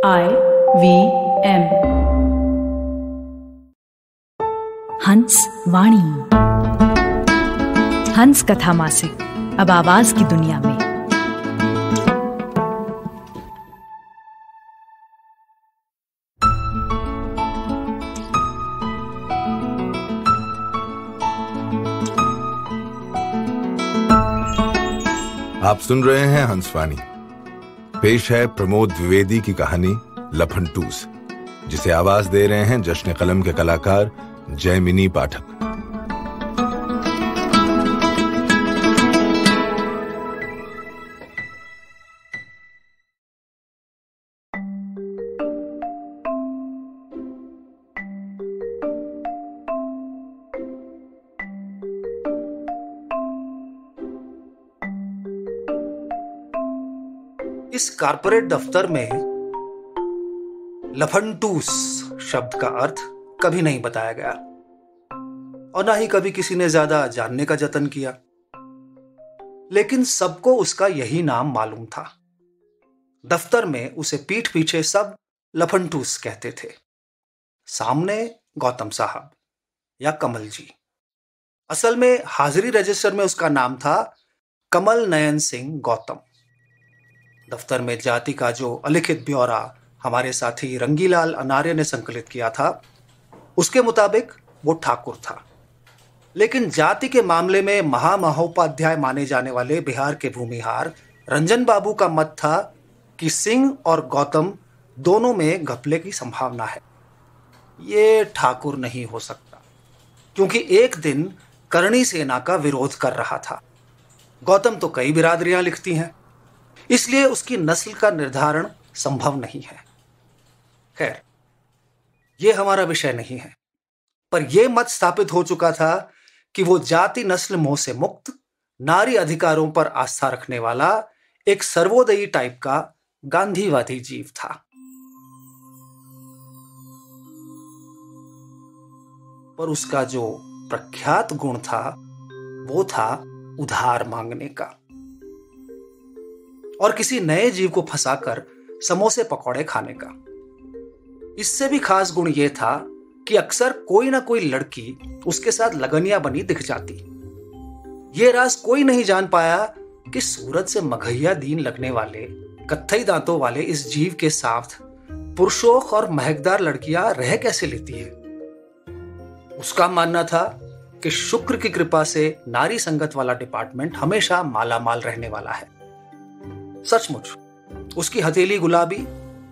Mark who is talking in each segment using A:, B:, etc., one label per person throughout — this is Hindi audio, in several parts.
A: IVM हंस वाणी। हंस कथा मासिक अब आवाज की दुनिया में।
B: आप सुन रहे हैं हंसवाणी। पेश है प्रमोद द्विवेदी की कहानी लफंटूस, जिसे आवाज दे रहे हैं जश्न कलम के कलाकार जयमिनी पाठक।
C: इस कारपोरेट दफ्तर में लफंटूस शब्द का अर्थ कभी नहीं बताया गया और ना ही कभी किसी ने ज्यादा जानने का जतन किया, लेकिन सबको उसका यही नाम मालूम था। दफ्तर में उसे पीठ पीछे सब लफंटूस कहते थे, सामने गौतम साहब या कमल जी। असल में हाजिरी रजिस्टर में उसका नाम था कमल नयन सिंह गौतम। दफ्तर में जाति का जो अलिखित ब्यौरा हमारे साथी रंगीलाल अनार्य ने संकलित किया था, उसके मुताबिक वो ठाकुर था। लेकिन जाति के मामले में महामहोपाध्याय माने जाने वाले बिहार के भूमिहार रंजन बाबू का मत था कि सिंह और गौतम दोनों में घपले की संभावना है। ये ठाकुर नहीं हो सकता, क्योंकि एक दिन करणी सेना का विरोध कर रहा था। गौतम तो कई बिरादरियां लिखती हैं, इसलिए उसकी नस्ल का निर्धारण संभव नहीं है। खैर, यह हमारा विषय नहीं है, पर यह मत स्थापित हो चुका था कि वो जाति नस्ल मोह से मुक्त, नारी अधिकारों पर आस्था रखने वाला एक सर्वोदयी टाइप का गांधीवादी जीव था। पर उसका जो प्रख्यात गुण था वो था उधार मांगने का, और किसी नए जीव को फंसाकर समोसे पकौड़े खाने का। इससे भी खास गुण यह था कि अक्सर कोई ना कोई लड़की उसके साथ लगनिया बनी दिख जाती। यह राज कोई नहीं जान पाया कि सूरत से मघैया दीन लगने वाले कत्थई दांतों वाले इस जीव के साथ पुरुषों और महकदार लड़कियां रह कैसे लेती है। उसका मानना था कि शुक्र की कृपा से नारी संगत वाला डिपार्टमेंट हमेशा मालामाल रहने वाला है। सचमुच उसकी हथेली गुलाबी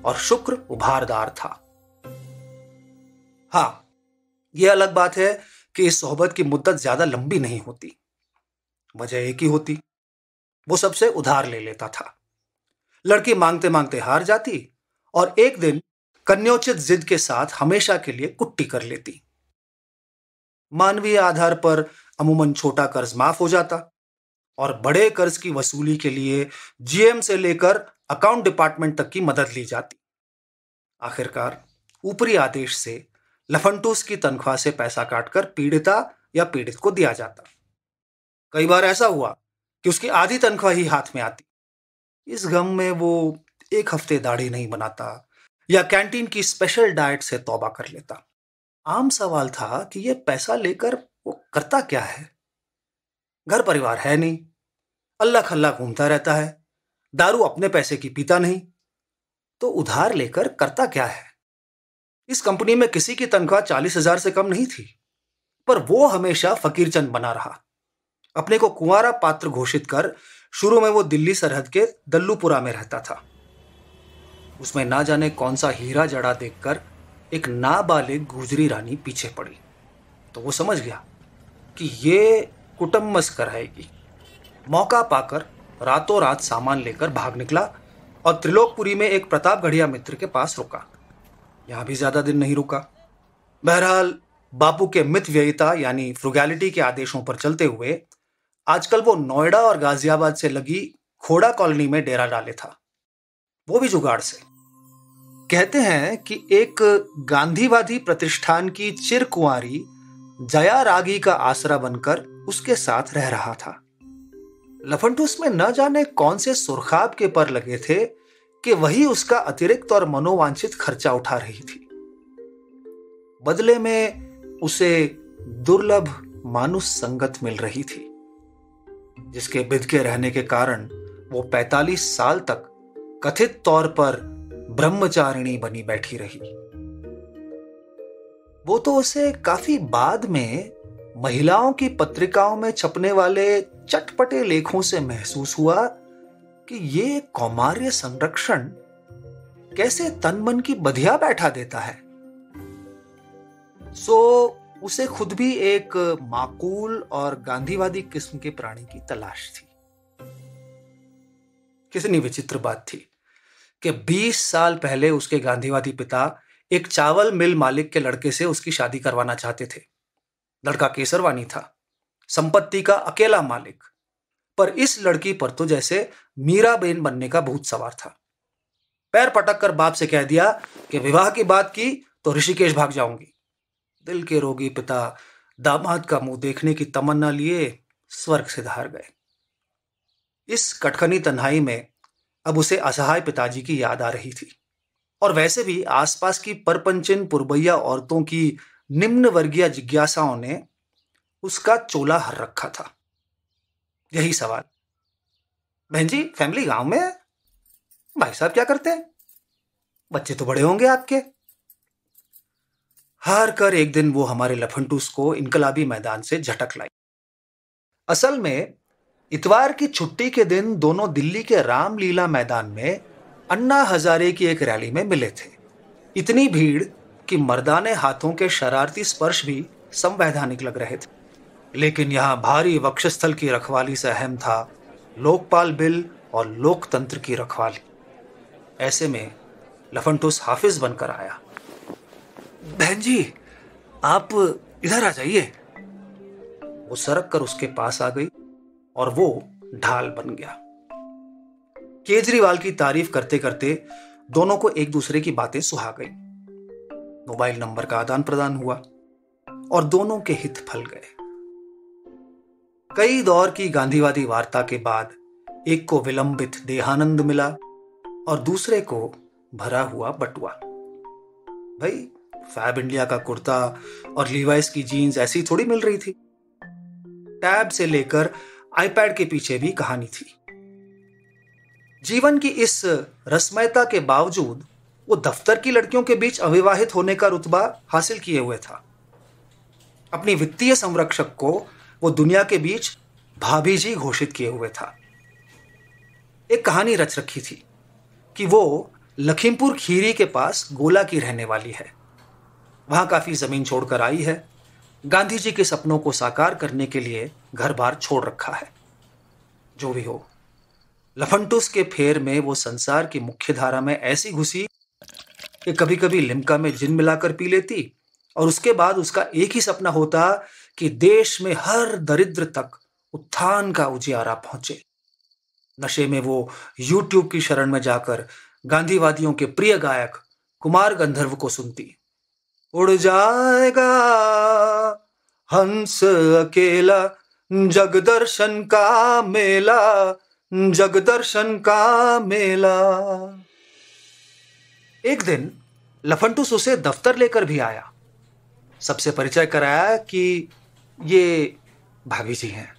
C: और शुक्र उभारदार था। हां, यह अलग बात है कि इस सोहबत की मुद्दत ज्यादा लंबी नहीं होती। वजह एक ही होती, वो सबसे उधार ले लेता था। लड़की मांगते मांगते हार जाती और एक दिन कन्योचित जिद के साथ हमेशा के लिए कुट्टी कर लेती। मानवीय आधार पर अमूमन छोटा कर्ज माफ हो जाता और बड़े कर्ज की वसूली के लिए जीएम से लेकर अकाउंट डिपार्टमेंट तक की मदद ली जाती। आखिरकार ऊपरी आदेश से लफंटूस की तनख्वाह से पैसा काटकर पीड़िता या पीड़ित को दिया जाता। कई बार ऐसा हुआ कि उसकी आधी तनख्वाह ही हाथ में आती। इस गम में वो एक हफ्ते दाढ़ी नहीं बनाता या कैंटीन की स्पेशल डाइट से तौबा कर लेता। आम सवाल था कि ये पैसा लेकर वो करता क्या है। घर परिवार है नहीं, अल्लाह खल्ला घूमता रहता है, दारू अपने पैसे की पीता नहीं, तो उधार लेकर करता क्या है। इस कंपनी में किसी की तनख्वाह 40,000 से कम नहीं थी, पर वो हमेशा फकीरचंद बना रहा। अपने को कुंवारा पात्र घोषित कर शुरू में वो दिल्ली सरहद के दल्लूपुरा में रहता था। उसमें ना जाने कौन सा हीरा जड़ा देखकर एक नाबालिग गुजरी रानी पीछे पड़ी, तो वो समझ गया कि ये कुटम्मस कराएगी। मौका पाकर रातों रात सामान लेकर भाग निकला और त्रिलोकपुरी में एक प्रतापगढ़िया मित्र के पास रुका। यहां भी ज्यादा दिन नहीं रुका। बहरहाल बापू के मित व्ययिता यानी फ्रुगैलिटी के आदेशों पर चलते हुए आजकल वो नोएडा और गाजियाबाद से लगी खोड़ा कॉलोनी में डेरा डाले था, वो भी जुगाड़ से। कहते हैं कि एक गांधीवादी प्रतिष्ठान की चिरकुंवारी जया रागी का आसरा बनकर उसके साथ रह रहा था। लफंटूस में न जाने कौन से सुरखाब के पर लगे थे कि वही उसका अतिरिक्त और मनोवांछित खर्चा उठा रही थी। बदले में उसे दुर्लभ मानुष संगत मिल रही थी, जिसके बिधके रहने के कारण वो 45 साल तक कथित तौर पर ब्रह्मचारिणी बनी बैठी रही। वो तो उसे काफी बाद में महिलाओं की पत्रिकाओं में छपने वाले चटपटे लेखों से महसूस हुआ कि ये कौमार्य संरक्षण कैसे तन मन की बधिया बैठा देता है। सो उसे खुद भी एक माकूल और गांधीवादी किस्म के प्राणी की तलाश थी। कितनी विचित्र बात थी कि 20 साल पहले उसके गांधीवादी पिता एक चावल मिल मालिक के लड़के से उसकी शादी करवाना चाहते थे। लड़का केसरवानी था, संपत्ति का अकेला मालिक, पर इस लड़की पर तो जैसे मीराबेन बनने का भूत सवार था। पैर पटक कर बाप से कह दिया कि विवाह की बात की तो ऋषिकेश भाग जाऊंगी। दिल के रोगी पिता दामाद का मुंह देखने की तमन्ना लिए स्वर्ग से धार गए। इस कटखनी तन्हाई में अब उसे असहाय पिताजी की याद आ रही थी, और वैसे भी आसपास की परपंचिन पुरबैया औरतों की निम्न वर्गीय जिज्ञासाओं ने उसका चोला हर रखा था। यही सवाल, बहन जी फैमिली गांव में है, भाई साहब क्या करते हैं, बच्चे तो बड़े होंगे आपके। हार कर एक दिन वो हमारे लफंटूस को इनकलाबी मैदान से झटक लाई। असल में इतवार की छुट्टी के दिन दोनों दिल्ली के रामलीला मैदान में अन्ना हजारे की एक रैली में मिले थे। इतनी भीड़ कि मर्दाने हाथों के शरारती स्पर्श भी संवैधानिक लग रहे थे, लेकिन यहां भारी वक्षस्थल की रखवाली से अहम था लोकपाल बिल और लोकतंत्र की रखवाली। ऐसे में लफंटूस हाफिज बनकर आया। बहन जी आप इधर आ जाइए। वो सरक कर उसके पास आ गई और वो ढाल बन गया। केजरीवाल की तारीफ करते करते दोनों को एक दूसरे की बातें सुहा गई। मोबाइल नंबर का आदान प्रदान हुआ और दोनों के हित फल गए। कई दौर की गांधीवादी वार्ता के बाद एक को विलंबित देहानंद मिला और दूसरे को भरा हुआ बटुआ। भाई फैब इंडिया का कुर्ता और लीवाइस की जीन्स ऐसी थोड़ी मिल रही थी। टैब से लेकर आईपैड के पीछे भी कहानी थी। जीवन की इस रसमयता के बावजूद वो दफ्तर की लड़कियों के बीच अविवाहित होने का रुतबा हासिल किए हुए था। अपनी वित्तीय संरक्षक को वो दुनिया के बीच भाभी जी घोषित किए हुए था। एक कहानी रच रखी थी कि वो लखीमपुर खीरी के पास गोला की रहने वाली है। वहां काफी जमीन छोड़कर आई है। गांधी जी के सपनों को साकार करने के लिए घर बार छोड़ रखा है। जो भी हो, लफंटूस के फेर में वो संसार की मुख्य धारा में ऐसी घुसी कि कभी कभी लिम्का में जिन मिलाकर पी लेती, और उसके बाद उसका एक ही सपना होता कि देश में हर दरिद्र तक उत्थान का उजियारा पहुंचे। नशे में वो यूट्यूब की शरण में जाकर गांधीवादियों के प्रिय गायक कुमार गंधर्व को सुनती। उड़ जाएगा हंस अकेला जगदर्शन का मेला, जगदर्शन का मेला। एक दिन लफंटूस उसे दफ्तर लेकर भी आया। सबसे परिचय कराया कि ये भाभी जी हैं।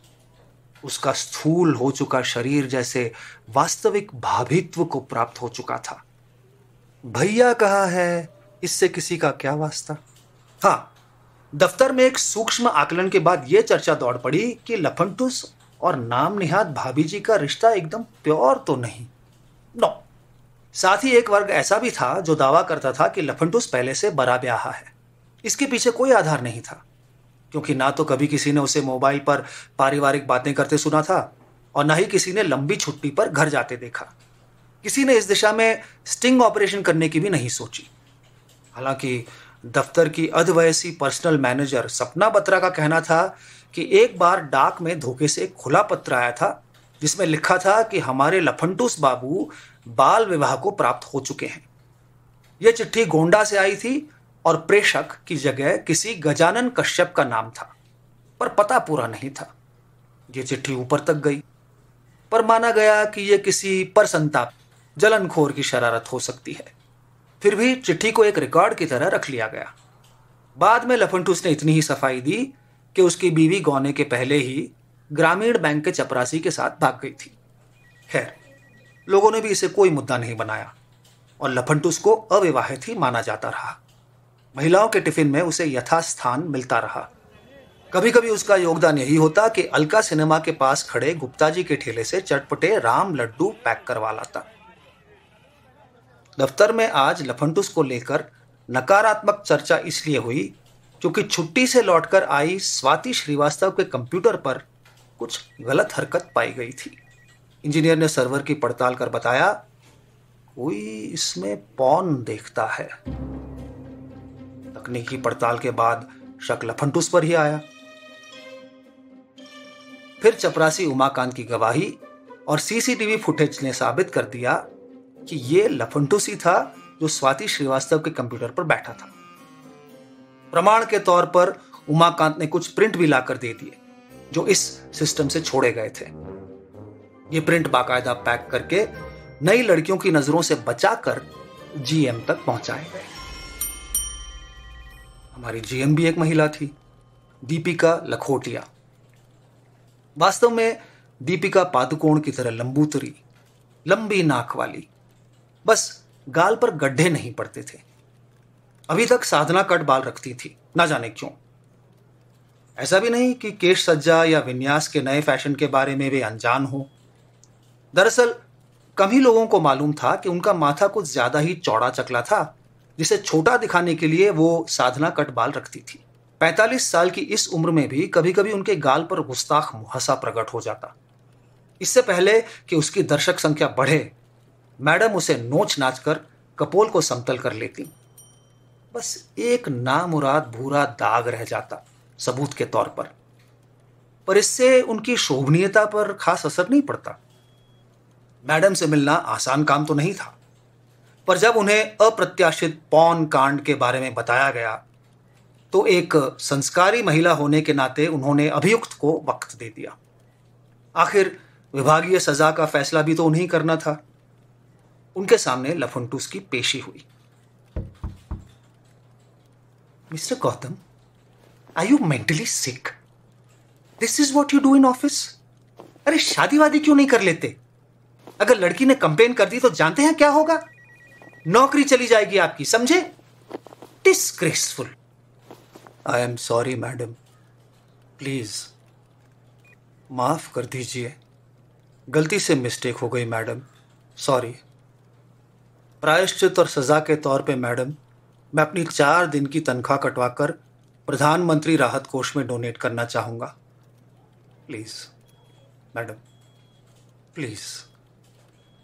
C: उसका स्थूल हो चुका शरीर जैसे वास्तविक भाभित्व को प्राप्त हो चुका था। भैया कहा है, इससे किसी का क्या वास्ता। हाँ, दफ्तर में एक सूक्ष्म आकलन के बाद यह चर्चा दौड़ पड़ी कि लफंटूस और नाम निहाद भाभी जी का रिश्ता एकदम प्योर तो नहीं। नो। साथ ही एक वर्ग ऐसा भी था जो दावा करता था कि लफंटूस पहले से बरा ब्याहा है। इसके पीछे कोई आधार नहीं था, क्योंकि ना तो कभी किसी ने उसे मोबाइल पर पारिवारिक बातें करते सुना था और ना ही किसी ने लंबी छुट्टी पर घर जाते देखा। किसी ने इस दिशा में स्टिंग ऑपरेशन करने की भी नहीं सोची। हालांकि दफ्तर की अधवयसी पर्सनल मैनेजर सपना बत्रा का कहना था कि एक बार डाक में धोखे से एक खुला पत्र आया था जिसमें लिखा था कि हमारे लफंटूस बाबू बाल विवाह को प्राप्त हो चुके हैं। यह चिट्ठी गोंडा से आई थी और प्रेषक की जगह किसी गजानन कश्यप का नाम था, पर पता पूरा नहीं था। यह चिट्ठी ऊपर तक गई, पर माना गया कि यह किसी पर संताप जलनखोर की शरारत हो सकती है। फिर भी चिट्ठी को एक रिकॉर्ड की तरह रख लिया गया। बाद में लफंटूस ने इतनी ही सफाई दी कि उसकी बीवी गौने के पहले ही ग्रामीण बैंक के चपरासी के साथ भाग गई थी। खैर, लोगों ने भी इसे कोई मुद्दा नहीं बनाया और लफंटूस को अविवाहित ही माना जाता रहा। महिलाओं के टिफिन में उसे यथास्थान मिलता रहा। कभी कभी उसका योगदान यही होता कि अलका सिनेमा के पास खड़े गुप्ता जी के ठेले से चटपटे राम लड्डू पैक करवा लाता। दफ्तर में आज लफंटूस को लेकर नकारात्मक चर्चा इसलिए हुई क्योंकि छुट्टी से लौटकर आई स्वाति श्रीवास्तव के कंप्यूटर पर कुछ गलत हरकत पाई गई थी। इंजीनियर ने सर्वर की पड़ताल कर बताया, कोई इसमें पॉर्न देखता है। तकनीकी पड़ताल के बाद शक लफंटूस पर ही आया। फिर चपरासी उमाकांत की गवाही और सीसीटीवी फुटेज ने साबित कर दिया कि यह लफंटूस ही था जो स्वाति श्रीवास्तव के कंप्यूटर पर बैठा था। प्रमाण के तौर पर उमाकांत ने कुछ प्रिंट भी लाकर दे दिए जो इस सिस्टम से छोड़े गए थे। ये प्रिंट बाकायदा पैक करके नई लड़कियों की नजरों से बचाकर जीएम तक पहुंचाए गए। हमारी जीएम भी एक महिला थी, दीपिका लखोटिया। वास्तव में दीपिका पादुकोण की तरह लंबूतरी, लंबी नाक वाली, बस गाल पर गड्ढे नहीं पड़ते थे। अभी तक साधना कट बाल रखती थी, ना जाने क्यों। ऐसा भी नहीं कि केश सज्जा या विन्यास के नए फैशन के बारे में वे अनजान हो। दरअसल कम ही लोगों को मालूम था कि उनका माथा कुछ ज्यादा ही चौड़ा चकला था, जिसे छोटा दिखाने के लिए वो साधना कट बाल रखती थी। 45 साल की इस उम्र में भी कभी कभी उनके गाल पर गुस्ताख मुहासा प्रकट हो जाता। इससे पहले कि उसकी दर्शक संख्या बढ़े, मैडम उसे नोच नाच कर कपोल को समतल कर लेती। बस एक नामुराद भूरा दाग रह जाता सबूत के तौर पर इससे उनकी शोभनीयता पर खास असर नहीं पड़ता। मैडम से मिलना आसान काम तो नहीं था, पर जब उन्हें अप्रत्याशित पौन कांड के बारे में बताया गया तो एक संस्कारी महिला होने के नाते उन्होंने अभियुक्त को वक्त दे दिया। आखिर विभागीय सजा का फैसला भी तो उन्हें करना था। उनके सामने लफंटूस की पेशी हुई। Mister Gautam, are you mentally sick? This is what you do in office? अरे शादी वादी क्यों नहीं कर लेते? अगर लड़की ने कंप्लेन कर दी तो जानते हैं क्या होगा? नौकरी चली जाएगी आपकी, समझे? Disgraceful. I am sorry madam, please माफ कर दीजिए। गलती से मिस्टेक हो गई मैडम, सॉरी। प्रायश्चित और सजा के तौर पे मैडम, मैं अपनी 4 दिन की तनख्वाह कटवाकर प्रधानमंत्री राहत कोष में डोनेट करना चाहूंगा। Please madam, please.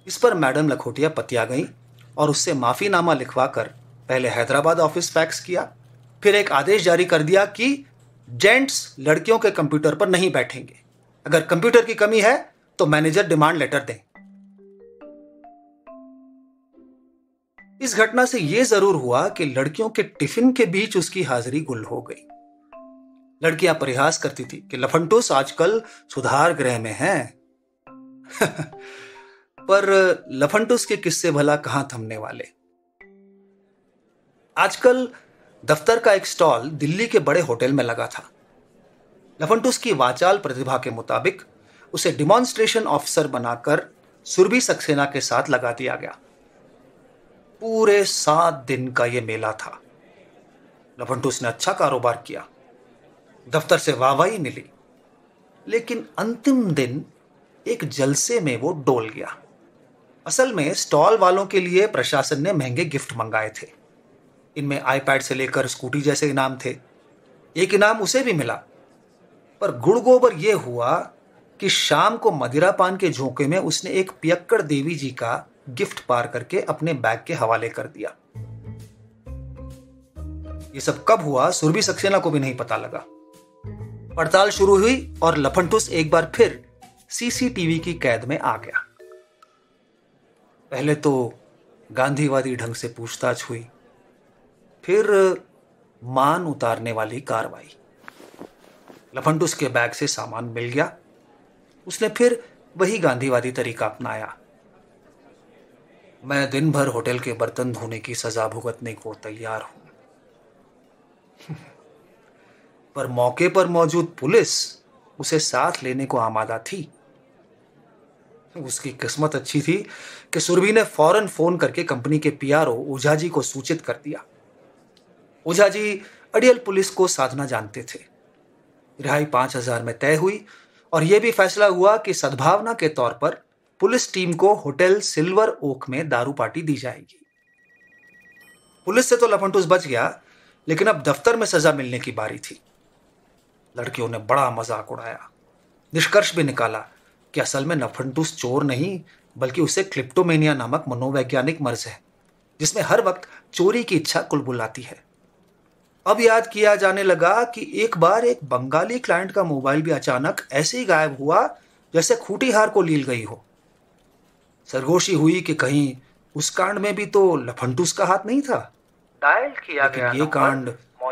C: इस पर मैडम लखोटिया पतिया गई और उससे माफीनामा लिखवाकर पहले हैदराबाद ऑफिस फैक्स किया, फिर एक आदेश जारी कर दिया कि जेंट्स लड़कियों के कंप्यूटर पर नहीं बैठेंगे। अगर कंप्यूटर की कमी है तो मैनेजर डिमांड लेटर दें। इस घटना से यह जरूर हुआ कि लड़कियों के टिफिन के बीच उसकी हाजिरी गुल हो गई। लड़कियां परिहास करती थी कि लफंटूस आजकल सुधार गृह में हैं। पर लफंटूस के किस्से भला कहां थमने वाले। आजकल दफ्तर का एक स्टॉल दिल्ली के बड़े होटल में लगा था। लफंटूस की वाचाल प्रतिभा के मुताबिक उसे डिमॉन्स्ट्रेशन ऑफिसर बनाकर सुरभि सक्सेना के साथ लगा दिया गया। पूरे 7 दिन का यह मेला था। लफंटूस ने अच्छा कारोबार किया, दफ्तर से वाहवाही मिली, लेकिन अंतिम दिन एक जलसे में वो डोल गया। असल में स्टॉल वालों के लिए प्रशासन ने महंगे गिफ्ट मंगाए थे। इनमें आईपैड से लेकर स्कूटी जैसे इनाम थे। एक इनाम उसे भी मिला, पर गुड़गोबर यह हुआ कि शाम को मदिरापान के झोंके में उसने एक पियक्कड़ देवी जी का गिफ्ट पार करके अपने बैग के हवाले कर दिया। यह सब कब हुआ सुरभि सक्सेना को भी नहीं पता लगा। पड़ताल शुरू हुई और लफंटूस एक बार फिर सीसीटीवी की कैद में आ गया। पहले तो गांधीवादी ढंग से पूछताछ हुई, फिर मान उतारने वाली कार्रवाई। लफंटूस के बैग से सामान मिल गया। उसने फिर वही गांधीवादी तरीका अपनाया। मैं दिन भर होटल के बर्तन धोने की सजा भुगतने को तैयार हूं। पर मौके पर मौजूद पुलिस उसे साथ लेने को आमादा थी। उसकी किस्मत अच्छी थी कि सुरभि ने फौरन फोन करके कंपनी के पीआरओ ओझा जी को सूचित कर दिया। ओझा जी अड़ियल पुलिस को साधना जानते थे। रिहाई 5,000 में तय हुई और यह भी फैसला हुआ कि सद्भावना के तौर पर पुलिस टीम को होटल सिल्वर ओक में दारू पार्टी दी जाएगी। पुलिस से तो लफंटूस बच गया, लेकिन अब दफ्तर में सजा मिलने की बारी थी। लड़कियों ने बड़ा मजाक उड़ाया, निष्कर्ष भी निकाला कि असल में लफंटूस चोर नहीं, बल्कि उसे क्लिप्टोमेनिया नामक मनोवैज्ञानिक मर्ज है, जिसमें हर वक्त चोरी की इच्छा कुलबुलाती है। अब याद किया जाने लगा कि एक बार एक बंगाली क्लाइंट का मोबाइल भी अचानक ऐसे ही गायब हुआ जैसे खूंटी हार को लील गई हो। सरगोशी हुई कि कहीं उस कांड में भी तो लफंटूस का हाथ नहीं था।
D: डायल किया गया
C: ये कांड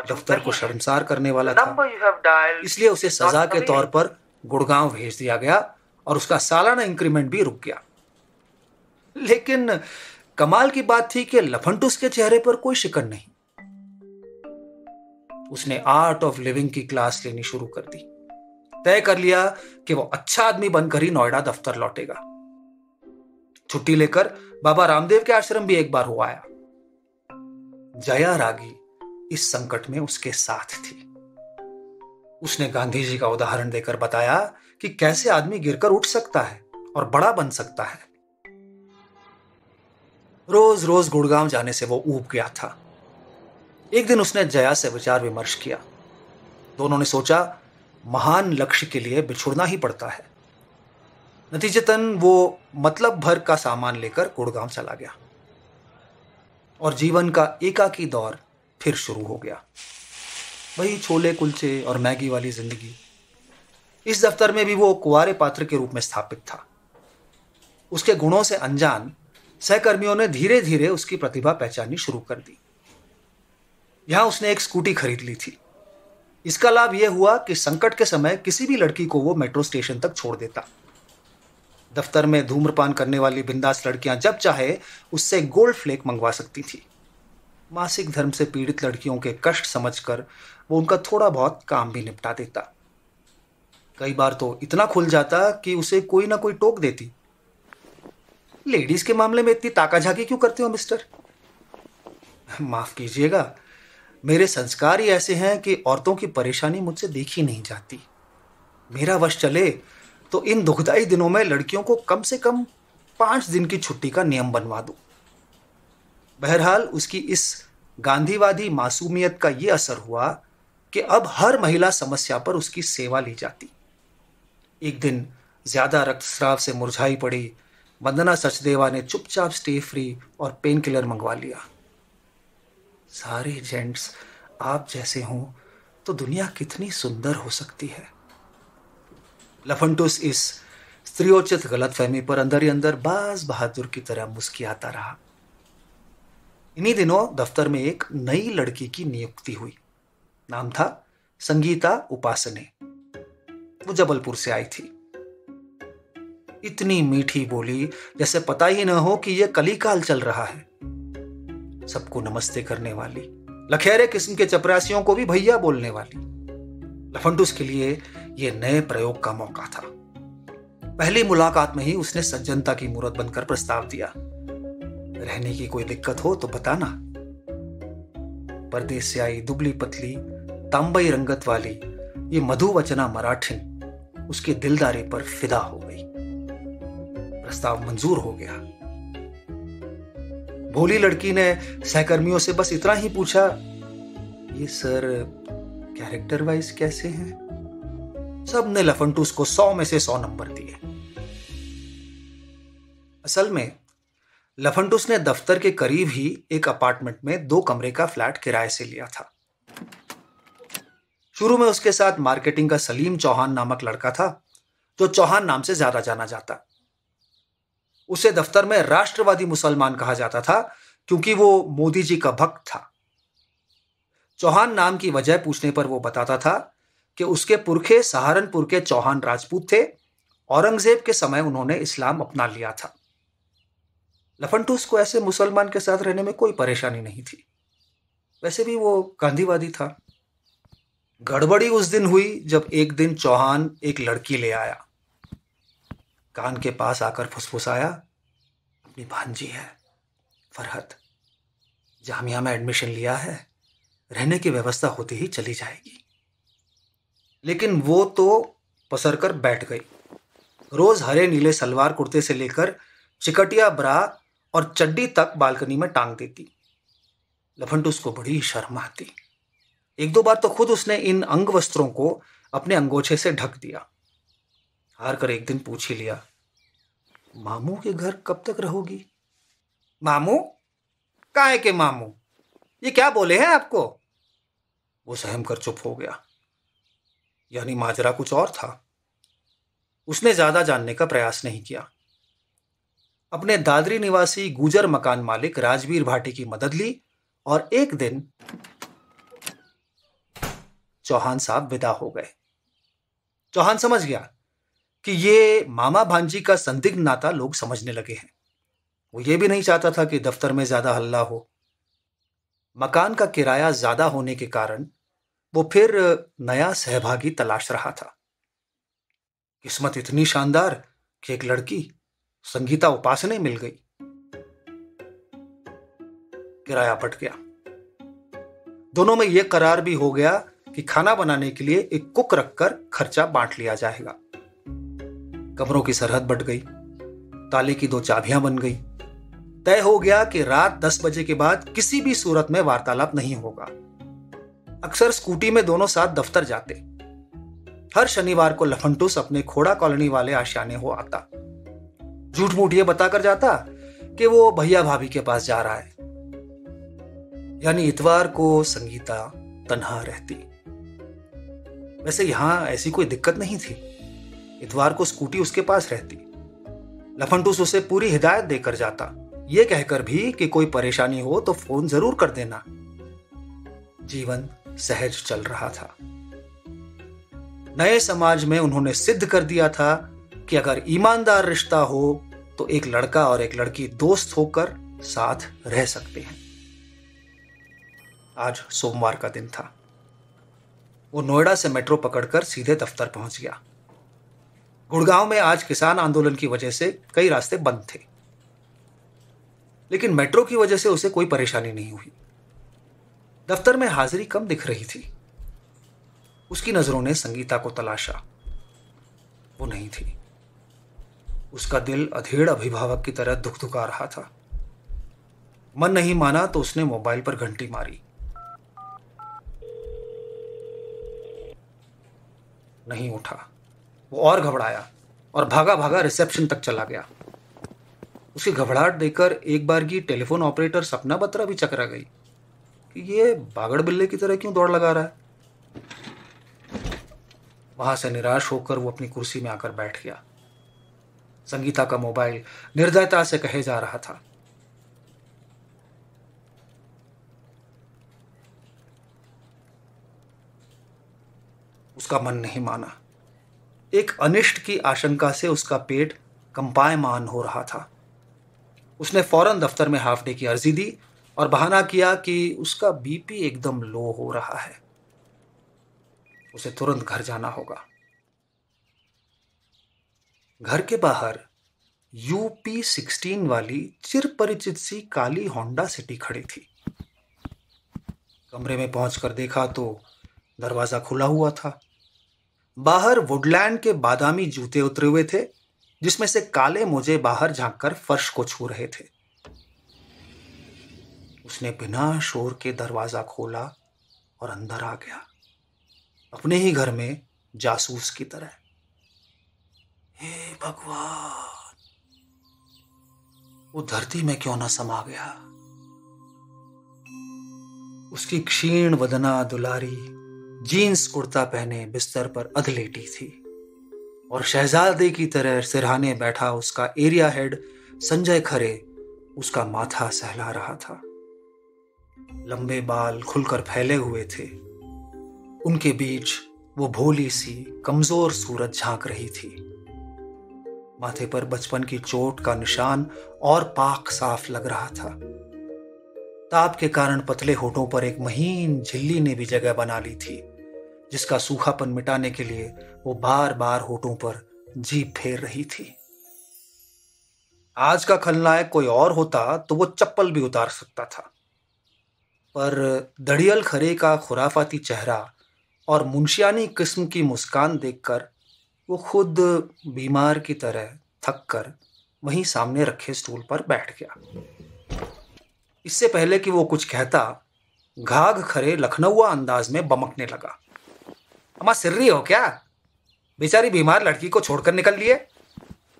C: दफ्तर को शर्मसार करने वाला था, इसलिए उसे सजा के तौर पर गुड़गांव भेज दिया गया और उसका सालाना इंक्रीमेंट भी रुक गया। लेकिन कमाल की बात थी कि लफंटूस के चेहरे पर कोई शिकन नहीं। उसने आर्ट ऑफ लिविंग की क्लास लेनी शुरू कर दी। तय कर लिया कि वो अच्छा आदमी बनकर ही नोएडा दफ्तर लौटेगा। छुट्टी लेकर बाबा रामदेव के आश्रम भी एक बार हो आया। जया रागी इस संकट में उसके साथ थी। उसने गांधी जी का उदाहरण देकर बताया कि कैसे आदमी गिरकर उठ सकता है और बड़ा बन सकता है। रोज रोज गुड़गांव जाने से वो ऊब गया था। एक दिन उसने जया से विचार विमर्श किया। दोनों ने सोचा महान लक्ष्य के लिए बिछुड़ना ही पड़ता है। नतीजतन वो मतलब भर का सामान लेकर गुड़गांव चला गया और जीवन का एकाकी दौर फिर शुरू हो गया। वही छोले कुलचे और मैगी वाली जिंदगी। इस दफ्तर में भी वो कुंवारे पात्र के रूप में स्थापित था। उसके गुणों से अनजान सहकर्मियों ने धीरे धीरे उसकी प्रतिभा पहचाननी शुरू कर दी। यहां उसने एक स्कूटी खरीद ली थी। इसका लाभ यह हुआ कि संकट के समय किसी भी लड़की को वो मेट्रो स्टेशन तक छोड़ देता। दफ्तर में धूम्रपान करने वाली बिंदास लड़कियां जब चाहे उससे गोल्ड फ्लेक मंगवा सकती थी। मासिक धर्म से पीड़ित लड़कियों के कष्ट समझकर वो उनका थोड़ा बहुत काम भी निपटा देता। कई बार तो इतना खुल जाता कि उसे कोई ना कोई टोक देती। लेडीज के मामले में इतनी ताकाझाकी क्यों करते हो मिस्टर? माफ कीजिएगा, मेरे संस्कार ही ऐसे हैं कि औरतों की परेशानी मुझसे देखी नहीं जाती। मेरा वश चले तो इन दुखदाई दिनों में लड़कियों को कम से कम 5 दिन की छुट्टी का नियम बनवा दूं। बहरहाल उसकी इस गांधीवादी मासूमियत का यह असर हुआ कि अब हर महिला समस्या पर उसकी सेवा ली जाती। एक दिन ज्यादा रक्तस्राव से मुरझाई पड़ी वंदना सचदेवा ने चुपचाप स्टे फ्री और पेन किलर मंगवा लिया। सारे जेंट्स आप जैसे हों तो दुनिया कितनी सुंदर हो सकती है। लफंटूस इस स्त्रियोचित गलतफहमी पर अंदर ही अंदर बाज बहादुर की तरह मुस्कुराता रहा। इन्हीं दिनों दफ्तर में एक नई लड़की की नियुक्ति हुई। नाम था संगीता उपासने। वो जबलपुर से आई थी। इतनी मीठी बोली जैसे पता ही न हो कि यह कलीकाल चल रहा है। सबको नमस्ते करने वाली, लखेरे किस्म के चपरासियों को भी भैया बोलने वाली। लफंटूस के लिए यह नए प्रयोग का मौका था। पहली मुलाकात में ही उसने सज्जनता की मूरत बनकर प्रस्ताव दिया, रहने की कोई दिक्कत हो तो बताना। परदेश से आई दुबली पतली तांबई रंगत वाली ये मधुवचना मराठिन उसके दिलदारे पर फिदा हो गई। प्रस्ताव मंजूर हो गया। भोली लड़की ने सहकर्मियों से बस इतना ही पूछा, ये सर कैरेक्टर वाइज कैसे हैं? सब ने लफंटूस को 100 में से 100 नंबर दिए। असल में लफंटूस ने दफ्तर के करीब ही एक अपार्टमेंट में 2 कमरे का फ्लैट किराए से लिया था। शुरू में उसके साथ मार्केटिंग का सलीम चौहान नामक लड़का था, जो चौहान नाम से ज्यादा जाना जाता। उसे दफ्तर में राष्ट्रवादी मुसलमान कहा जाता था क्योंकि वो मोदी जी का भक्त था। चौहान नाम की वजह पूछने पर वो बताता था कि उसके पुरखे सहारनपुर के चौहान राजपूत थे। औरंगजेब के समय उन्होंने इस्लाम अपना लिया था। लफंटूस को ऐसे मुसलमान के साथ रहने में कोई परेशानी नहीं थी। वैसे भी वो गांधीवादी था। गड़बड़ी उस दिन हुई जब एक दिन चौहान एक लड़की ले आया। कान के पास आकर फुसफुसाया, अपनी भांजी है फरहत, जामिया में एडमिशन लिया है, रहने की व्यवस्था होती ही चली जाएगी। लेकिन वो तो पसर कर बैठ गई। रोज हरे नीले सलवार कुर्ते से लेकर चिकटिया ब्रा और चड्डी तक बालकनी में टांग देती। लफंटूस को बड़ी शर्म आती। एक दो बार तो खुद उसने इन अंग वस्त्रों को अपने अंगोछे से ढक दिया। हार कर एक दिन पूछ ही लिया, मामू के घर कब तक रहोगी? मामू? काहे के मामू? ये क्या बोले हैं आपको? वो सहम कर चुप हो गया। यानी माजरा कुछ और था। उसने ज्यादा जानने का प्रयास नहीं किया। अपने दादरी निवासी गुजर मकान मालिक राजवीर भाटी की मदद ली और एक दिन चौहान साहब विदा हो गए। चौहान समझ गया कि ये मामा भांजी का संदिग्ध नाता लोग समझने लगे हैं। वो ये भी नहीं चाहता था कि दफ्तर में ज्यादा हल्ला हो। मकान का किराया ज्यादा होने के कारण वो फिर नया सहभागी तलाश रहा था। किस्मत इतनी शानदार कि एक लड़की संगीता उपासने मिल गई। किराया पट गया। दोनों में यह करार भी हो गया कि खाना बनाने के लिए एक कुक रखकर खर्चा बांट लिया जाएगा। कमरों की सरहद बट गई। ताले की 2 चाबियां बन गई। तय हो गया कि रात 10 बजे के बाद किसी भी सूरत में वार्तालाप नहीं होगा। अक्सर स्कूटी में दोनों साथ दफ्तर जाते। हर शनिवार को लफंटूस अपने खोड़ा कॉलोनी वाले आशियाने हो आता। झूठ मूठ ये बताकर जाता कि वो भैया भाभी के पास जा रहा है। यानी इतवार को संगीता तन्हा रहती। वैसे यहां ऐसी कोई दिक्कत नहीं थी। इतवार को स्कूटी उसके पास रहती। लफंटूस उसे पूरी हिदायत देकर जाता, ये कहकर भी कि कोई परेशानी हो तो फोन जरूर कर देना। जीवन सहज चल रहा था। नए समाज में उन्होंने सिद्ध कर दिया था कि अगर ईमानदार रिश्ता हो तो एक लड़का और एक लड़की दोस्त होकर साथ रह सकते हैं। आज सोमवार का दिन था। वो नोएडा से मेट्रो पकड़कर सीधे दफ्तर पहुंच गया। गुड़गांव में आज किसान आंदोलन की वजह से कई रास्ते बंद थे, लेकिन मेट्रो की वजह से उसे कोई परेशानी नहीं हुई। दफ्तर में हाजिरी कम दिख रही थी। उसकी नजरों ने संगीता को तलाशा। वो नहीं थी। उसका दिल अधेड़ अभिभावक की तरह धुकधुका रहा था। मन नहीं माना तो उसने मोबाइल पर घंटी मारी। नहीं उठा। वो और घबराया और भागा भागा रिसेप्शन तक चला गया। उसकी घबराहट देखकर एक बार की टेलीफोन ऑपरेटर सपना बत्रा भी चकरा गई कि ये बागड़ बिल्ले की तरह क्यों दौड़ लगा रहा है। वहां से निराश होकर वो अपनी कुर्सी में आकर बैठ गया। संगीता का मोबाइल निर्दयता से कहे जा रहा था, उसका मन नहीं माना। एक अनिष्ट की आशंका से उसका पेट कंपायमान हो रहा था। उसने फौरन दफ्तर में हाफ डे की अर्जी दी और बहाना किया कि उसका बीपी एकदम लो हो रहा है, उसे तुरंत घर जाना होगा। घर के बाहर यूपी 16 वाली चिर परिचित सी काली होंडा सिटी खड़ी थी। कमरे में पहुंचकर देखा तो दरवाजा खुला हुआ था। बाहर वुडलैंड के बादामी जूते उतरे हुए थे, जिसमें से काले मोजे बाहर झांककर फर्श को छू रहे थे। उसने बिना शोर के दरवाजा खोला और अंदर आ गया, अपने ही घर में जासूस की तरह। हे भगवान, वो धरती में क्यों न समा गया। उसकी क्षीण वदना दुलारी जीन्स कुर्ता पहने बिस्तर पर अधलेटी थी और शहजादे की तरह सिरहाने बैठा उसका एरिया हेड संजय खरे उसका माथा सहला रहा था। लंबे बाल खुलकर फैले हुए थे। उनके बीच वो भोली सी कमजोर सूरत झांक रही थी। माथे पर बचपन की चोट का निशान और पाक साफ लग रहा था। ताप के कारण पतले होठों पर एक महीन झिल्ली ने भी जगह बना ली थी, जिसका सूखापन मिटाने के लिए वो बार बार होठों पर जीभ फेर रही थी। आज का खलनायक कोई और होता तो वो चप्पल भी उतार सकता था, पर दड़ियल खरे का खुराफाती चेहरा और मुंशियानी किस्म की मुस्कान देखकर वो खुद बीमार की तरह थक कर वहीं सामने रखे स्टूल पर बैठ गया। इससे पहले कि वो कुछ कहता, घाघ खरे लखनऊआ अंदाज में बमकने लगा। अम्मा सिर्री हो क्या? बेचारी बीमार लड़की को छोड़कर निकल लिए।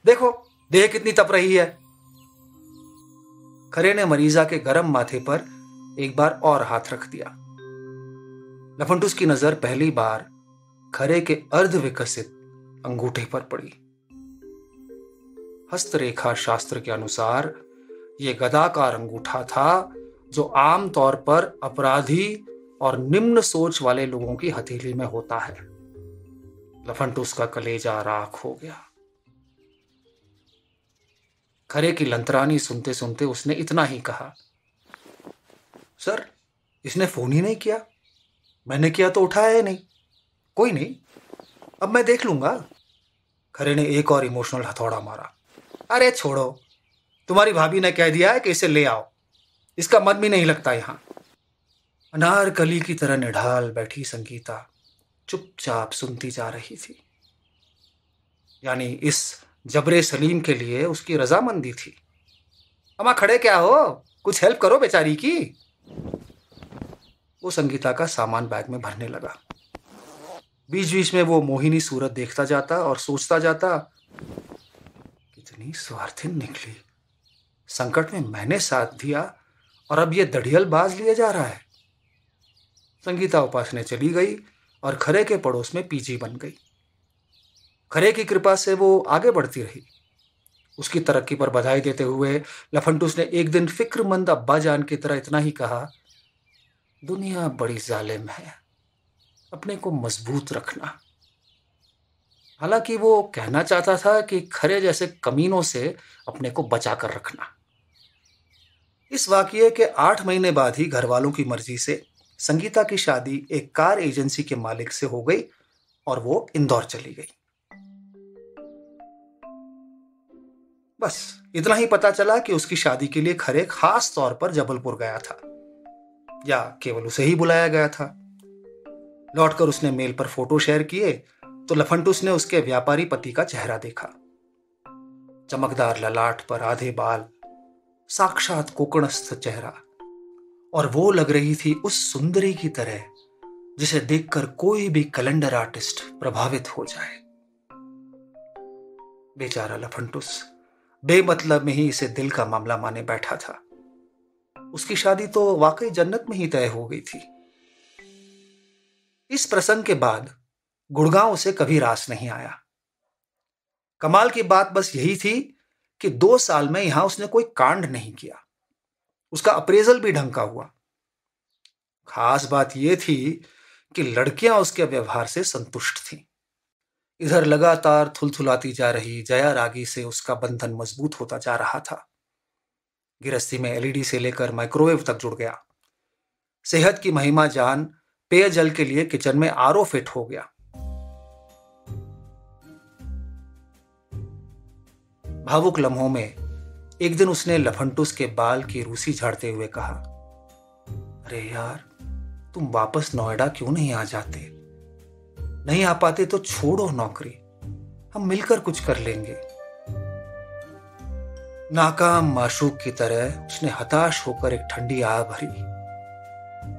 C: देखो देह कितनी तप रही है। खरे ने मरीजा के गर्म माथे पर एक बार और हाथ रख दिया। लफंटूस की नजर पहली बार खरे के अर्ध विकसित अंगूठे पर पड़ी। हस्तरेखा शास्त्र के अनुसार यह गदाकार अंगूठा था, जो आम तौर पर अपराधी और निम्न सोच वाले लोगों की हथेली में होता है। लफंटूस का कलेजा राख हो गया। खरे की लंतरानी सुनते सुनते उसने इतना ही कहा, सर इसने फोन ही नहीं किया। मैंने किया तो उठाया ही नहीं। कोई नहीं, अब मैं देख लूंगा। खरे ने एक और इमोशनल हथौड़ा मारा। अरे छोड़ो, तुम्हारी भाभी ने कह दिया है कि इसे ले आओ, इसका मन भी नहीं लगता यहां। अनारकली की तरह निढाल बैठी संगीता चुपचाप सुनती जा रही थी। यानी इस जबरे सलीम के लिए उसकी रजामंदी थी। अम्मा खड़े क्या हो, कुछ हेल्प करो बेचारी की। वो संगीता का सामान बैग में भरने लगा। बीच बीच में वो मोहिनी सूरत देखता जाता और सोचता जाता, कितनी स्वार्थिन निकली। संकट में मैंने साथ दिया और अब ये दड़ियल बाज लिए जा रहा है। संगीता उपासने चली गई और खरे के पड़ोस में पीजी बन गई। खरे की कृपा से वो आगे बढ़ती रही। उसकी तरक्की पर बधाई देते हुए लफंटूस ने एक दिन फिक्रमंद अब्बा जान की तरह इतना ही कहा, दुनिया बड़ी जालिम है, अपने को मजबूत रखना। हालांकि वो कहना चाहता था कि खरे जैसे कमीनों से अपने को बचा कर रखना। इस वाकये के 8 महीने बाद ही घर वालों की मर्जी से संगीता की शादी एक कार एजेंसी के मालिक से हो गई और वो इंदौर चली गई। बस इतना ही पता चला कि उसकी शादी के लिए खरे खास तौर पर जबलपुर गया था, या केवल उसे ही बुलाया गया था। लौटकर उसने मेल पर फोटो शेयर किए तो लफंटूस ने उसके व्यापारी पति का चेहरा देखा। चमकदार ललाट पर आधे बाल, साक्षात कोकणस्थ चेहरा, और वो लग रही थी उस सुंदरी की तरह जिसे देखकर कोई भी कैलेंडर आर्टिस्ट प्रभावित हो जाए। बेचारा लफंटूस बेमतलब में ही इसे दिल का मामला माने बैठा था। उसकी शादी तो वाकई जन्नत में ही तय हो गई थी। इस प्रसंग के बाद गुड़गांव उसे कभी रास नहीं आया। कमाल की बात बस यही थी कि 2 साल में यहां उसने कोई कांड नहीं किया। उसका अप्रेजल भी ढंग का हुआ। खास बात यह थी कि लड़कियां उसके व्यवहार से संतुष्ट थीं। इधर लगातार थुलथुलाती जा रही जया रागी से उसका बंधन मजबूत होता जा रहा था। गिरस्ती में एलईडी से लेकर माइक्रोवेव तक जुड़ गया। सेहत की महिमा जान पेयजल के लिए किचन में आरओ फिट हो गया। भावुक लम्हों में एक दिन उसने लफंटूस के बाल की रूसी झाड़ते हुए कहा, अरे यार, तुम वापस नोएडा क्यों नहीं आ जाते? नहीं आ पाते तो छोड़ो नौकरी, हम मिलकर कुछ कर लेंगे। नाकाम माशूक की तरह उसने हताश होकर एक ठंडी आह भरी।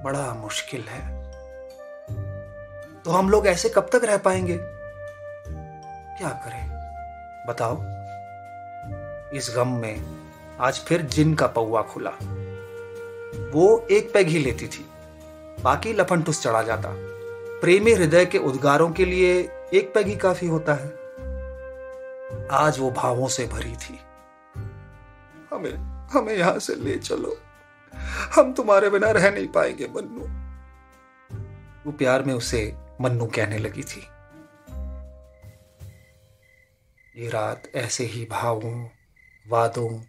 C: बड़ा मुश्किल है, तो हम लोग ऐसे कब तक रह पाएंगे? क्या करें बताओ? इस गम में आज फिर जिन का पौआ खुला। वो एक पैग ही लेती थी, बाकी लफंटूस चढ़ा जाता। प्रेमी हृदय के उद्गारों के लिए एक पैग ही काफी होता है। आज वो भावों से भरी थी। हमें यहां से ले चलो, हम तुम्हारे बिना रह नहीं पाएंगे मन्नू। वो प्यार में उसे मन्नू कहने लगी थी। ये रात ऐसे ही भावों, वादों,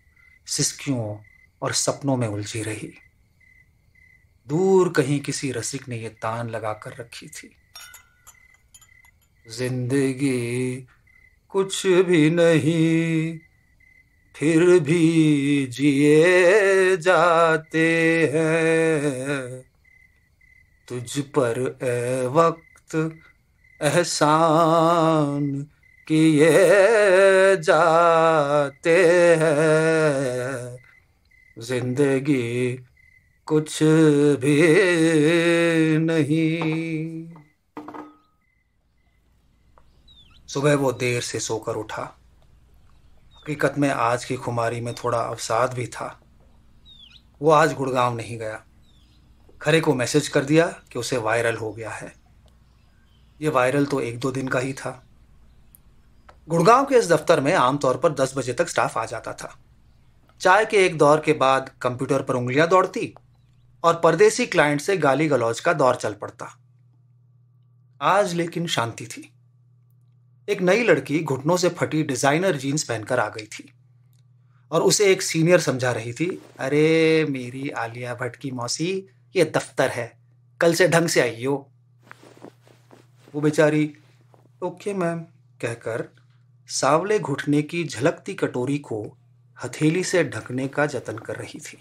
C: सिसकियों और सपनों में उलझी रही। दूर कहीं किसी रसिक ने ये तान लगा कर रखी थी, जिंदगी कुछ भी नहीं, फिर भी जिए जाते हैं, तुझ पर ए वक्त एहसान किए जाते हैं, जिंदगी कुछ भी नहीं। सुबह वो देर से सोकर उठा। हकीकत में आज की खुमारी में थोड़ा अवसाद भी था। वो आज गुड़गांव नहीं गया। खरे को मैसेज कर दिया कि उसे वायरल हो गया है। ये वायरल तो 1-2 दिन का ही था। गुड़गांव के इस दफ्तर में आमतौर पर 10 बजे तक स्टाफ आ जाता था। चाय के एक दौर के बाद कंप्यूटर पर उंगलियां दौड़ती और परदेसी क्लाइंट से गाली गलौज का दौर चल पड़ता। आज लेकिन शांति थी। एक नई लड़की घुटनों से फटी डिजाइनर जीन्स पहनकर आ गई थी और उसे एक सीनियर समझा रही थी, अरे मेरी आलिया भट्ट की मौसी, ये दफ्तर है, कल से ढंग से आइयो। वो बेचारी ओके मैम कहकर सांवले घुटने की झलकती कटोरी को हथेली से ढकने का जतन कर रही थी।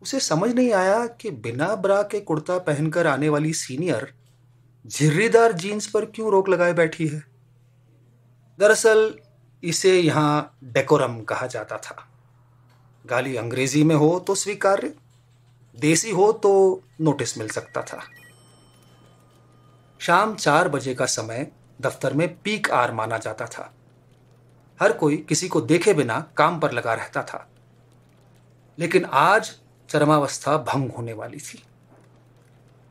C: उसे समझ नहीं आया कि बिना ब्रा के कुर्ता पहनकर आने वाली सीनियर झिर्रीदार जीन्स पर क्यों रोक लगाए बैठी है। दरअसल इसे यहां डेकोरम कहा जाता था। गाली अंग्रेजी में हो तो स्वीकार्य, देसी हो तो नोटिस मिल सकता था। शाम 4 बजे का समय दफ्तर में पीक आवर माना जाता था। हर कोई किसी को देखे बिना काम पर लगा रहता था। लेकिन आज चरमावस्था भंग होने वाली थी।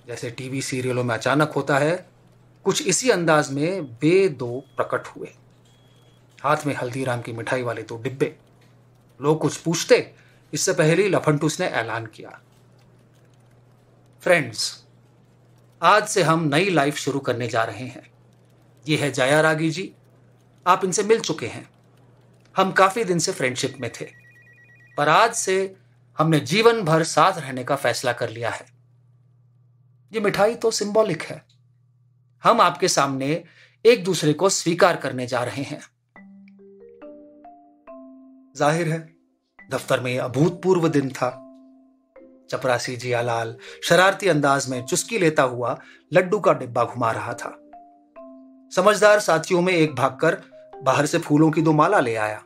C: जैसे टीवी सीरियलों में अचानक होता है, कुछ इसी अंदाज में बेदो प्रकट हुए। हाथ में हल्दीराम की मिठाई वाले 2 डिब्बे। लोग कुछ पूछते, इससे पहले ही लफंटूस ने ऐलान किया, फ्रेंड्स, आज से हम नई लाइफ शुरू करने जा रहे हैं। ये है जया रागी जी। आप इनसे मिल चुके हैं। हम काफी दिन से फ्रेंडशिप में थे, पर आज से हमने जीवन भर साथ रहने का फैसला कर लिया है। ये मिठाई तो सिंबॉलिक है। हम आपके सामने एक दूसरे को स्वीकार करने जा रहे हैं। जाहिर है दफ्तर में अभूतपूर्व दिन था। चपरासी जियालाल शरारती अंदाज में चुस्की लेता हुआ लड्डू का डिब्बा घुमा रहा था। समझदार साथियों में एक भागकर बाहर से फूलों की 2 माला ले आया।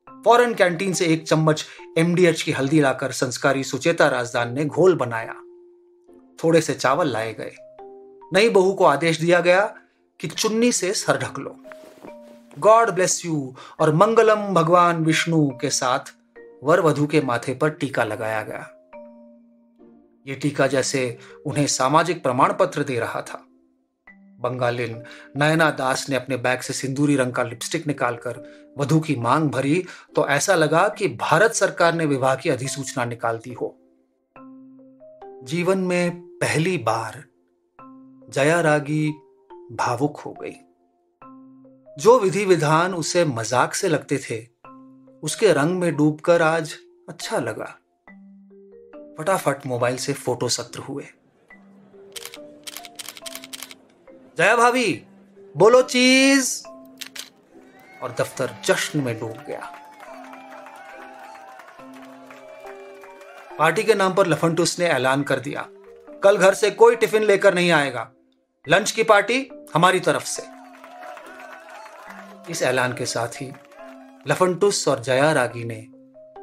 C: फौरन कैंटीन से 1 चम्मच MDH की हल्दी लाकर संस्कारी सुचेता राजदान ने घोल बनाया। थोड़े से चावल लाए गए। नई बहू को आदेश दिया गया कि चुन्नी से सर ढक लो। गॉड ब्लेस यू और मंगलम भगवान विष्णु के साथ वर वधू के माथे पर टीका लगाया गया। यह टीका जैसे उन्हें सामाजिक प्रमाण पत्र दे रहा था। बंगालिन नयना दास ने अपने बैग से सिंदूरी रंग का लिपस्टिक निकालकर वधू की मांग भरी तो ऐसा लगा कि भारत सरकार ने विवाह की अधिसूचना निकाल दी हो। जीवन में पहली बार जया रागी भावुक हो गई। जो विधि विधान उसे मजाक से लगते थे, उसके रंग में डूबकर आज अच्छा लगा। फटाफट मोबाइल से फोटो सत्र हुए। जया भाभी बोलो चीज, और दफ्तर जश्न में डूब गया। पार्टी के नाम पर लफंटूस ने ऐलान कर दिया, कल घर से कोई टिफिन लेकर नहीं आएगा, लंच की पार्टी हमारी तरफ से। इस ऐलान के साथ ही लफंटूस और जया रागी ने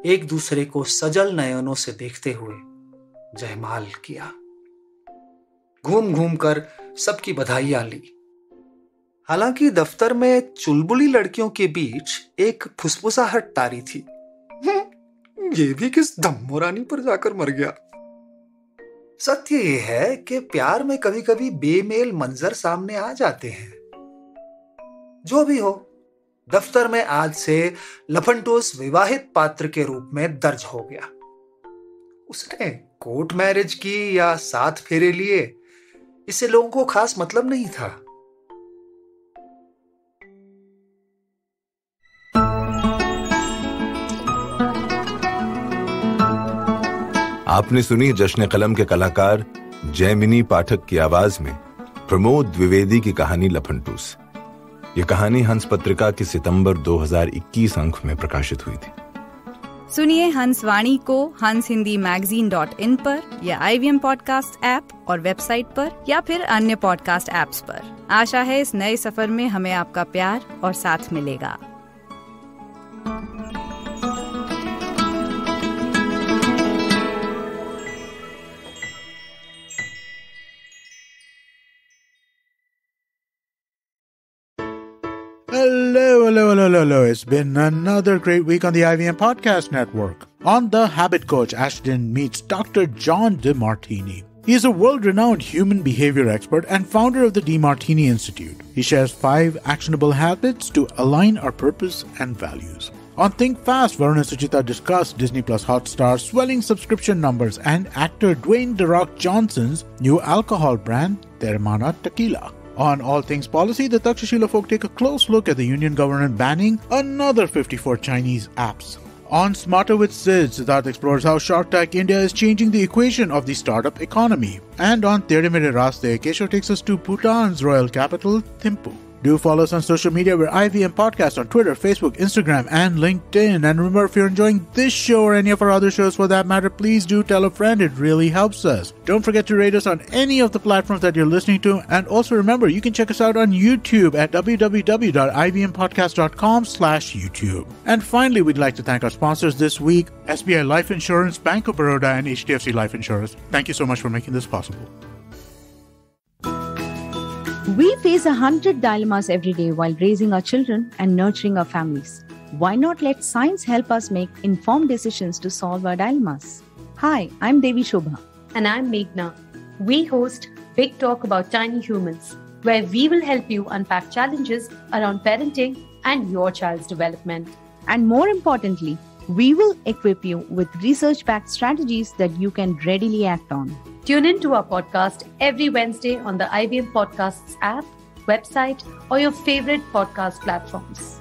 C: एक दूसरे को सजल नयनों से देखते हुए जयमाल किया। घूम घूम कर सबकी बधाइयां ली। हालांकि दफ्तर में चुलबुली लड़कियों के बीच एक फुसफुसाहट तारी थी, ये भी किस धम्मोरानी पर जाकर मर गया। सत्य यह है कि प्यार में कभी कभी बेमेल मंजर सामने आ जाते हैं। जो भी हो, दफ्तर में आज से लफंटूस विवाहित पात्र के रूप में दर्ज हो गया। उसने कोर्ट मैरिज की या 7 फेरे लिए, इससे लोगों को खास मतलब नहीं था।
B: आपने सुनी जश्न कलम के कलाकार जैमिनी पाठक की आवाज में प्रमोद द्विवेदी की कहानी लफंटूस। ये कहानी हंस पत्रिका के सितंबर 2021 अंक में प्रकाशित हुई थी।
E: सुनिए हंस वाणी को hanshindiMagazine.in पर या IVM पॉडकास्ट ऐप और वेबसाइट पर या फिर अन्य पॉडकास्ट ऐप्स पर। आशा है इस नए सफर में हमें आपका प्यार और साथ मिलेगा।
F: Hello. It's been another great week on the IVM Podcast Network. On The Habit Coach, Ashton meets Dr. John DeMartini. He is a world-renowned human behavior expert and founder of the DeMartini Institute. He shares 5 actionable habits to align our purpose and values. On Think Fast, Varun and Suchita discuss Disney Plus Hotstar's swelling subscription numbers and actor Dwayne "The Rock" Johnson's new alcohol brand, Teremana Tequila. On All Things Policy, the Takshashila folk take a close look at the union government banning another 54 Chinese apps. On Smarter with Sid, Siddharth explores how Shark Tank India is changing the equation of the startup economy. And on Tere Mere Raste, Keshav takes us to Bhutan's royal capital, Thimphu. Do follow us on social media. We're IVM Podcast on Twitter, Facebook, Instagram, and LinkedIn. And remember, if you're enjoying this show or any of our other shows for that matter, please do tell a friend. It really helps us. Don't forget to rate us on any of the platforms that you're listening to. And also remember, you can check us out on YouTube at www.ivmpodcast.com/YouTube. And finally, we'd like to thank our sponsors this week, SBI Life Insurance, Bank of Baroda, and HDFC Life Insurance. Thank you so much for making this possible.
G: We face 100 dilemmas every day while raising our children and nurturing our families. Why not let science help us make informed decisions to solve our dilemmas? Hi, I'm Devi Shobha.
H: And I'm Meghna. We host Big Talk About Tiny Humans, where we will help you unpack challenges around parenting and your child's development.
G: And more importantly, we will equip you with research-backed strategies that you can readily act on.
H: Tune in to our podcast every Wednesday on the IVM Podcasts app, website, or your favorite podcast platforms.